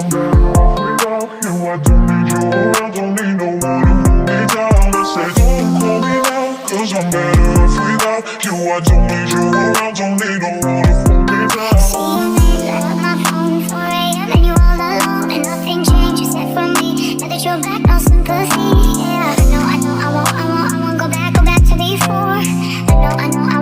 I'm better off without you. I don't need you around, don't need no one to hold me down. I say don't call me now, cause I'm better off without you. I don't need you around, don't need no one to hold me down. See you later, I got my phone 4 a.m. and you all alone and nothing changed except for me. Now that you're back, no sympathy. Yeah, I won't go back to before. I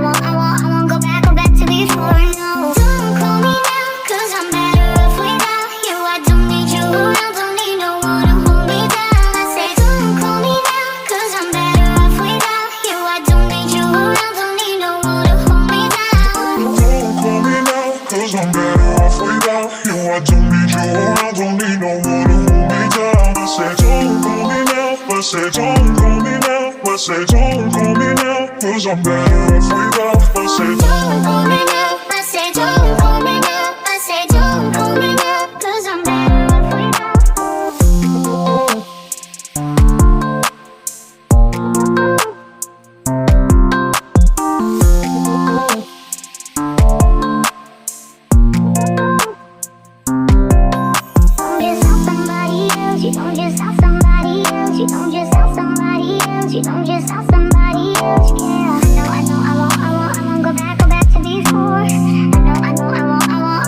won't go back to before. No, don't call me now, cause I'm better off without you. I don't need you around, don't need no one to hold me down. I say don't call me now, cause I'm better off without you. I don't need you around, don't need no one to hold me down. Don't call me now, cause I'm better off without you. I don't need you around, don't need no one to hold me down. I say don't call me now, I say don't call me now, I say don't call me now, cause I'm better off without. I say Don't call me now, I say don't call me now, I say don't call me now, cause I'm better off without. You don't just have somebody else, you don't just have somebody else, you don't just have somebody else, yeah. I won't go back to before. I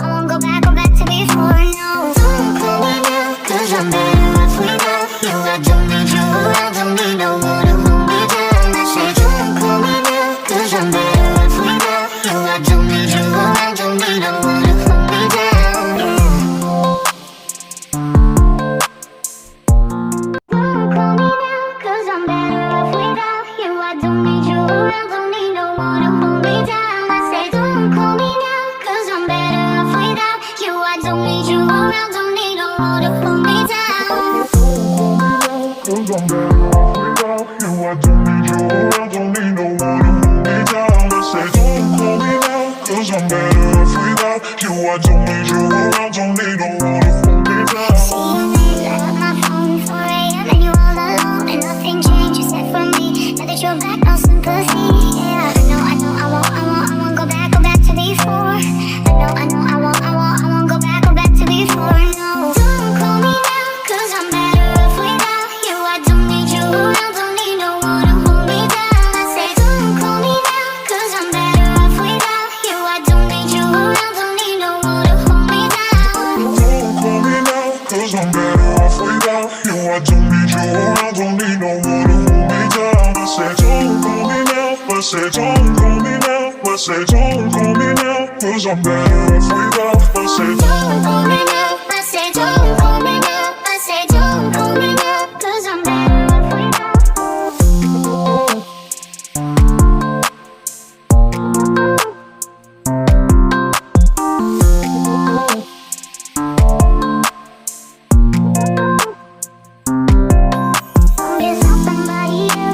won't go back to before. No, don't call me now, cause I'm better off without you. I don't need you around, don't need no one to hold me down. I say don't call me now, cause I'm better off without you. I don't need you around, don't need no one to hold me down, yeah. Don't call me now, cause I'm better off without you. I don't need you around, don't need no one to hold me down. I say don't call me now, cause I'm better off without you. I don't need you around, don't need no one to hold me down. cause I'm better off without you. I don't need you around, don't need no one to hold me down. I say don't call me now, cause I'm better off without you. I don't need you around, don't need no one to hold me down. See you later, I got my phone 4 a.m. and you all alone and nothing changed except for me. Now that you're back, no sympathy. Yeah, I won't go back to before. I won't go back to before. No, don't call me now, cause I'm better off without you. I don't need you around, don't need no one to hold me down. I say don't call me now, cause I'm better off without you. I don't need you around, don't need no one to hold me down. Don't call me now, cause I'm better off without you. I don't need you around, don't need no one to hold me down. I say don't call me now, I say don't call me now, I say don't call me now, cause I'm better off without. I say Don't call me now, I say don't call me now, I say don't call me now, cause I'm better off without.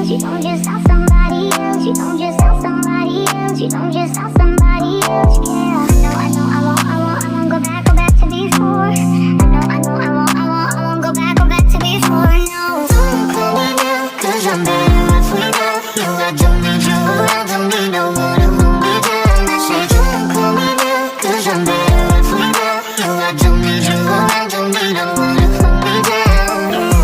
You don't just have somebody else, you don't just have somebody else, you don't just have somebody else, yeah. I won't go back to before. I won't go back to before. No, don't call me now, cause I'm better off without you. I don't need you around, don't need no one to hold me down. I say don't call me now, cause I'm better off without you. I don't need you around, don't need no one to hold me down, yeah.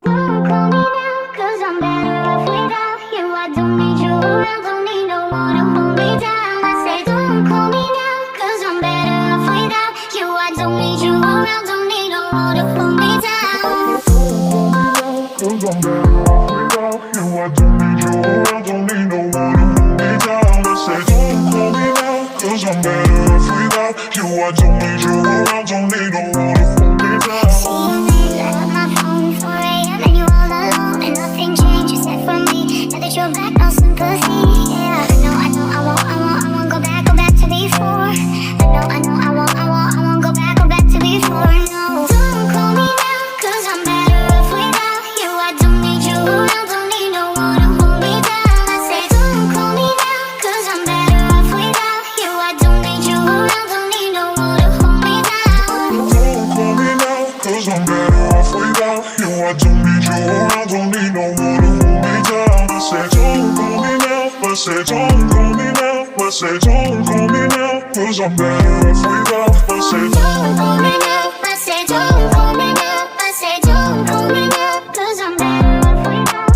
Don't call me now, cause I'm better off without you. I don't need you around, don't need no one to hold me down. I say don't call me now, cause I'm better off without you. I don't need you around, don't need no one to hold me down. cause I'm better off without you. I don't need you around, don't need no one to hold me down. I say don't call me now, cause I'm better off without you. I don't need you around, don't need no one to hold me down. See you later, I got my phone 4 a.m. and you all alone and nothing changed except for me. Now that you're back, no sympathy. Yeah, I won't go back to before. I won't go back to before. No, don't call me now, cause I'm better off without you. I don't need you around, don't need no one to hold me down. I say don't call me now, cause I'm better off without you. I don't need you around, don't need no one to hold me down. Don't call me now, cause I'm better off without you. I don't need you around, don't need no one to hold me down. I say don't call me now, I say don't call me now, I say don't call me now, cause I'm better off without. I said don't call me now. I said don't call me now. I said don't call me now, cause I'm better off without.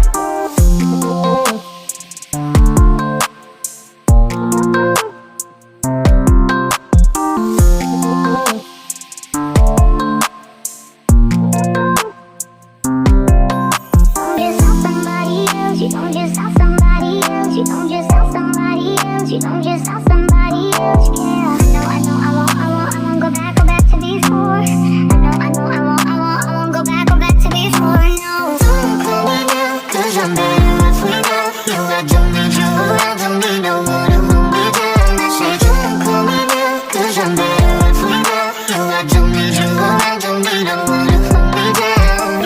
You don't just love somebody else. You don't just love somebody else. You don't just love somebody else. Yeah, I know, I won't go back to before. I won't go back to before. No, don't call me now, cause I'm better off without you. I don't need you around, don't need no one to hold me down. I say don't call me now, cause I'm better off without you. I don't need you around, don't need no one to hold me down.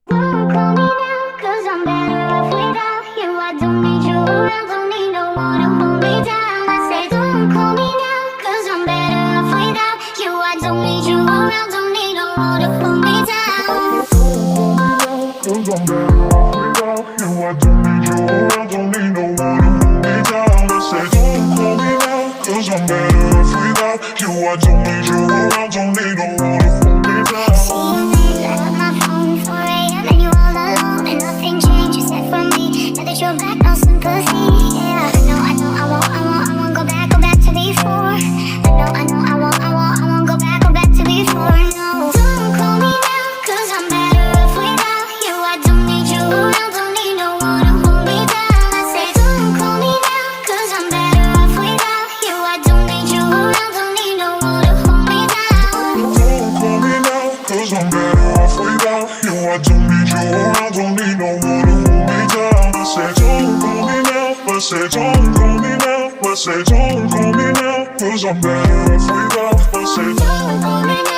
Don't call me now, cause I'm better off without you. I don't need you around, don't need no one to hold me down. I say don't call me now, cause I'm better off without you. I don't need you around, don't need no one to hold me down. cause I'm better off without you. I don't need you around, don't need no one to hold me down. I said don't call me now, cause I'm better off without you. I don't need you around, don't need no one to hold me down. See you later, my phone 4 a.m. and you all alone and nothing changed. You said for me, now that you're back, no sympathy. Yeah, I won't go back to before. I won't go back to before. No, don't call me now, cause I'm better off without you. I don't need you around, don't need no one to hold me down. I say don't call me now, cause I'm better off without you. I don't need you around, don't need no one to hold me down. Don't call me now, cause I'm better off without you. I don't need you around, don't need no one to hold me down. I said don't call me now, I said don't call me now, I said don't call me now, cause I'm better off without. I said Don't call me now.